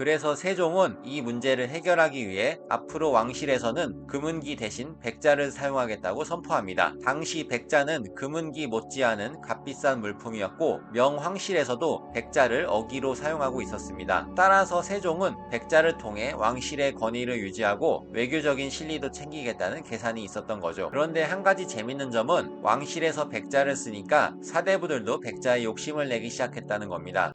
그래서 세종은 이 문제를 해결하기 위해 앞으로 왕실에서는 금은기 대신 백자를 사용하겠다고 선포합니다. 당시 백자는 금은기 못지않은 값비싼 물품이었고 명황실에서도 백자를 어기로 사용하고 있었습니다. 따라서 세종은 백자를 통해 왕실의 권위를 유지하고 외교적인 실리도 챙기겠다는 계산이 있었던 거죠. 그런데 한 가지 재밌는 점은 왕실에서 백자를 쓰니까 사대부들도 백자에 욕심을 내기 시작했다는 겁니다.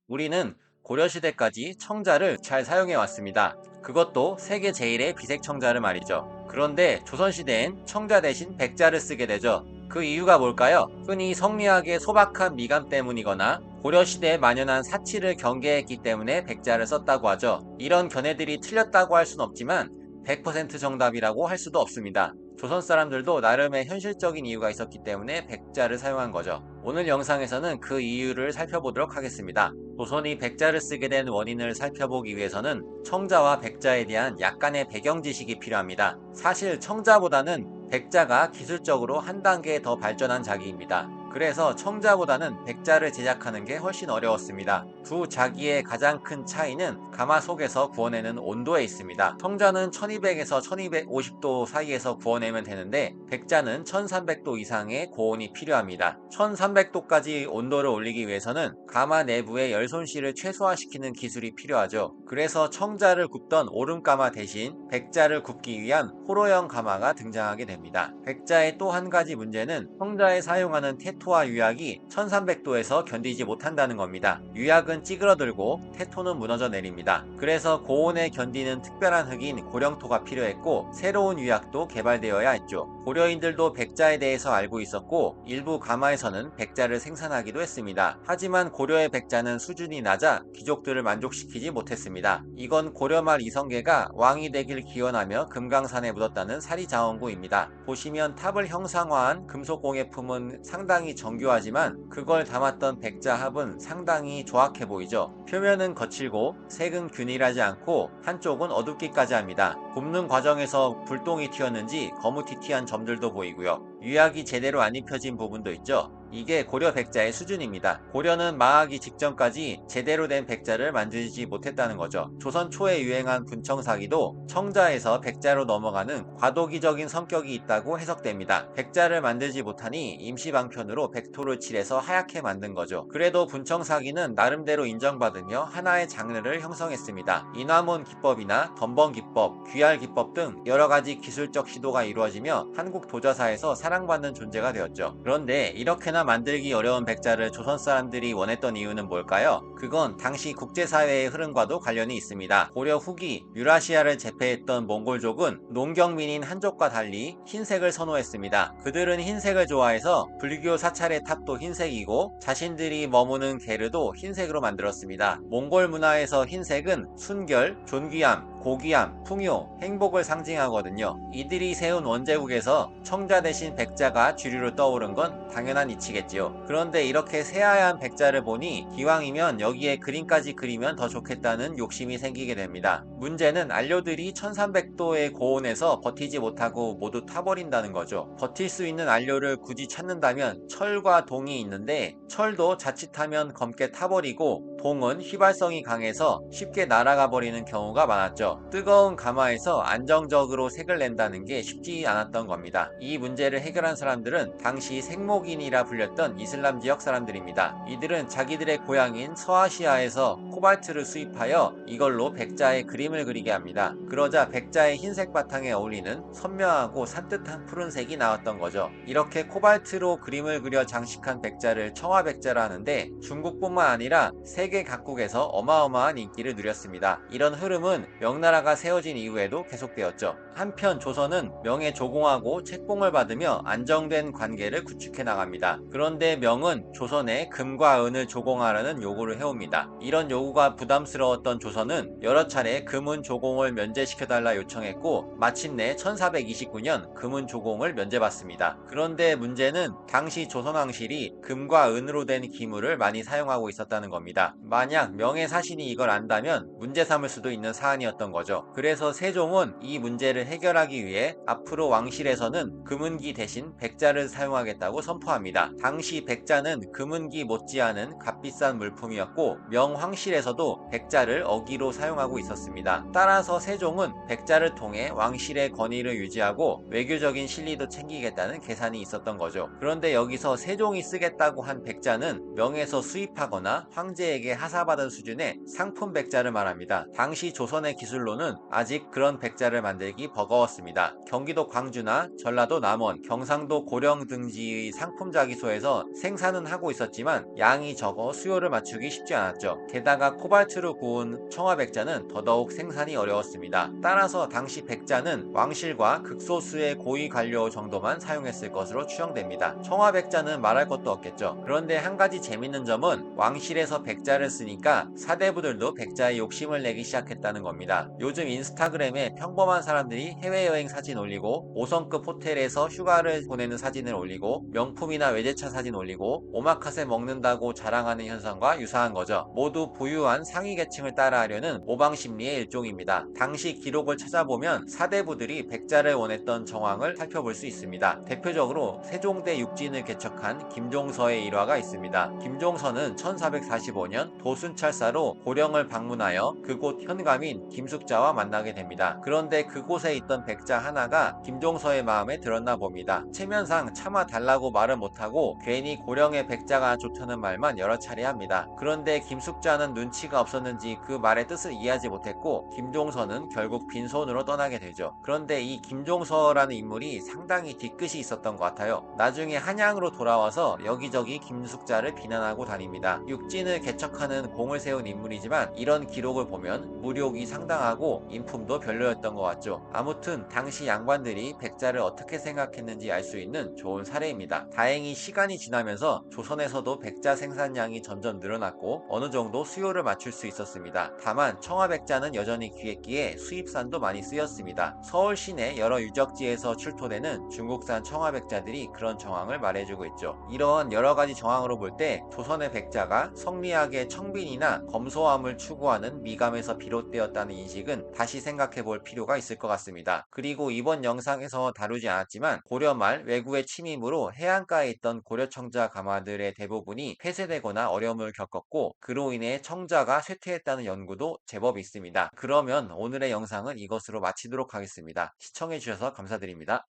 우리는 고려시대까지 청자를 잘 사용해 왔습니다. 그것도 세계 제일의 비색 청자를 말이죠. 그런데 조선시대엔 청자 대신 백자를 쓰게 되죠. 그 이유가 뭘까요? 흔히 성리학의 소박한 미감 때문이거나 고려시대에 만연한 사치를 경계했기 때문에 백자를 썼다고 하죠. 이런 견해들이 틀렸다고 할 순 없지만 100% 정답이라고 할 수도 없습니다. 조선 사람들도 나름의 현실적인 이유가 있었기 때문에 백자를 사용한 거죠. 오늘 영상에서는 그 이유를 살펴보도록 하겠습니다. 조선이 백자를 쓰게 된 원인을 살펴보기 위해서는 청자와 백자에 대한 약간의 배경 지식이 필요합니다. 사실 청자보다는 백자가 기술적으로 한 단계 더 발전한 자기입니다. 그래서 청자보다는 백자를 제작하는 게 훨씬 어려웠습니다. 두 자기의 가장 큰 차이는 가마 속에서 구워내는 온도에 있습니다. 청자는 1200에서 1250도 사이에서 구워내면 되는데 백자는 1300도 이상의 고온이 필요합니다. 1300도까지 온도를 올리기 위해서는 가마 내부의 열 손실을 최소화시키는 기술이 필요하죠. 그래서 청자를 굽던 오름가마 대신 백자를 굽기 위한 호로형 가마가 등장하게 됩니다. 백자의 또 한 가지 문제는 청자에 사용하는 테토와 유약이 1300도에서 견디지 못한다는 겁니다. 유약은 찌그러들고 테토는 무너져 내립니다. 그래서 고온에 견디는 특별한 흙인 고령토가 필요했고 새로운 유약도 개발되어야 했죠. 고려인들도 백자에 대해서 알고 있었고 일부 가마에서는 백자를 생산하기도 했습니다. 하지만 고려의 백자는 수준이 낮아 귀족들을 만족시키지 못했습니다. 이건 고려 말 이성계가 왕이 되길 기원하며 금강산에 묻었다는 사리자원구입니다. 보시면 탑을 형상화한 금속공예품은 상당히 정교하지만 그걸 담았던 백자합은 상당히 조악해 보이죠. 표면은 거칠고 색은 균일하지 않고 한쪽은 어둡기까지 합니다. 굽는 과정에서 불똥이 튀었는지 거무튀튀한 점들도 보이고요. 유약이 제대로 안 입혀진 부분도 있죠. 이게 고려 백자의 수준입니다. 고려는 망하기 직전까지 제대로 된 백자를 만들지 못했다는 거죠. 조선 초에 유행한 분청사기도 청자에서 백자로 넘어가는 과도기적인 성격이 있다고 해석됩니다. 백자를 만들지 못하니 임시방편으로 백토를 칠해서 하얗게 만든 거죠. 그래도 분청사기는 나름대로 인정받으며 하나의 장르를 형성했습니다. 인화문 기법이나 덤벙 기법, 귀할 기법 등 여러가지 기술적 시도가 이루어지며 한국 도자사에서 사랑받는 존재가 되었죠. 그런데 이렇게나 만들기 어려운 백자를 조선 사람들이 원했던 이유는 뭘까요? 그건 당시 국제사회의 흐름과도 관련이 있습니다. 고려 후기 유라시아를 제패했던 몽골족은 농경민인 한족과 달리 흰색을 선호했습니다. 그들은 흰색을 좋아해서 불교 사찰의 탑도 흰색이고 자신들이 머무는 게르도 흰색으로 만들었습니다. 몽골 문화에서 흰색은 순결, 존귀함, 고귀함, 풍요, 행복을 상징하거든요. 이들이 세운 원제국에서 청자 대신 백자가 주류로 떠오른 건 당연한 이치겠지요. 그런데 이렇게 새하얀 백자를 보니 기왕이면 여기에 그림까지 그리면 더 좋겠다는 욕심이 생기게 됩니다. 문제는 안료들이 1300도의 고온에서 버티지 못하고 모두 타버린다는 거죠. 버틸 수 있는 안료를 굳이 찾는다면 철과 동이 있는데 철도 자칫하면 검게 타버리고 동은 휘발성이 강해서 쉽게 날아가 버리는 경우가 많았죠. 뜨거운 가마에서 안정적으로 색을 낸다는 게 쉽지 않았던 겁니다. 이 문제를 해결한 사람들은 당시 색목인이라 불렸던 이슬람 지역 사람들입니다. 이들은 자기들의 고향인 서아시아에서 코발트를 수입하여 이걸로 백자의 그림을 그리게 합니다. 그러자 백자의 흰색 바탕에 어울리는 선명하고 산뜻한 푸른색이 나왔던 거죠. 이렇게 코발트로 그림을 그려 장식한 백자를 청화백자라 하는데 중국뿐만 아니라 세계 각국에서 어마어마한 인기를 누렸습니다. 이런 흐름은 명나라가 세워진 이후에도 계속되었죠. 한편 조선은 명에 조공하고 책봉을 받으며 안정된 관계를 구축해 나갑니다. 그런데 명은 조선에 금과 은을 조공하라는 요구를 해옵니다. 이런 요구가 부담스러웠던 조선은 여러 차례 금은 조공을 면제시켜달라 요청했고 마침내 1429년 금은 조공을 면제받습니다. 그런데 문제는 당시 조선왕실이 금과 은으로 된 기물을 많이 사용하고 있었다는 겁니다. 만약 명예사신이 이걸 안다면 문제 삼을 수도 있는 사안이었던 거죠. 그래서 세종은 이 문제를 해결하기 위해 앞으로 왕실에서는 금은기 대신 백자를 사용하겠다고 선포합니다. 당시 백자는 금은기 못지않은 값비싼 물품이었고 명황실에서도 백자를 어기로 사용하고 있었습니다. 따라서 세종은 백자를 통해 왕실의 권위를 유지하고 외교적인 실리도 챙기겠다는 계산이 있었던 거죠. 그런데 여기서 세종이 쓰겠다고 한 백자는 명에서 수입하거나 황제에게 하사받은 수준의 상품 백자를 말합니다. 당시 조선의 기술로는 아직 그런 백자를 만들기 버거웠습니다. 경기도 광주나 전라도 남원, 경상도 고령 등지의 상품 자기소에서 생산은 하고 있었지만 양이 적어 수요를 맞추기 쉽지 않았죠. 게다가 코발트로 구운 청화백자는 더더욱 생산이 어려웠습니다. 따라서 당시 백자는 왕실과 극소수의 고위 관료 정도만 사용했을 것으로 추정됩니다. 청화백자는 말할 것도 없겠죠. 그런데 한 가지 재밌는 점은 왕실에서 백자를 쓰니까 사대부들도 백자에 욕심을 내기 시작했다는 겁니다. 요즘 인스타그램에 평범한 사람들이 해외여행 사진 올리고 5성급 호텔에서 휴가를 보내는 사진을 올리고 명품이나 외제차 사진 올리고 오마카세 먹는다고 자랑하는 현상과 유사한 거죠. 모두 부유한 상위 계층을 따라하려는 모방 심리의 일종입니다. 당시 기록을 찾아보면 사대부들이 백자를 원했던 정황을 살펴볼 수 있습니다. 대표적으로 세종대 육진을 개척한 김종서의 일화가 있습니다. 김종서는 1445년 도순찰사로 고령을 방문하여 그곳 현감인 김숙자와 만나게 됩니다. 그런데 그곳에 있던 백자 하나가 김종서의 마음에 들었나 봅니다. 체면상 차마 달라고 말은 못하고 괜히 고령의 백자가 좋다는 말만 여러 차례 합니다. 그런데 김숙자는 눈치가 없었는지 그 말의 뜻을 이해하지 못했고 김종서는 결국 빈손으로 떠나게 되죠. 그런데 이 김종서라는 인물이 상당히 뒤끝이 있었던 것 같아요. 나중에 한양으로 돌아와서 여기저기 김숙자를 비난하고 다닙니다. 육진을 개척하는 공을 세운 인물이지만 이런 기록을 보면 무력이 상당하고 인품도 별로였던 것 같죠. 아무튼 당시 양반들이 백자를 어떻게 생각했는지 알 수 있는 좋은 사례입니다. 다행히 시간이 지나면서 조선에서도 백자 생산량이 점점 늘어났고 어느 정도 수요를 맞출 수 있었습니다. 다만 청화백자는 여전히 귀했기에 수입산도 많이 쓰였습니다. 서울 시내 여러 유적지에서 출토되는 중국산 청화백자들이 그런 정황을 말해주고 있죠. 이런 여러 가지 정황으로 볼 때 조선의 백자가 성리학의 청빈이나 검소함을 추구하는 미감에서 비롯되었다는 인식은 다시 생각해 볼 필요가 있을 것 같습니다. 그리고 이번 영상에서 다루지 않았지만 고려 말 외구의 침입으로 해안가에 있던 고려 청자 가마들의 대부분이 폐쇄되거나 어려움을 겪었고 그로 인해 청자가 쇠퇴했다는 연구도 제법 있습니다. 그러면 오늘의 영상은 이것으로 마치도록 하겠습니다. 시청해주셔서 감사드립니다.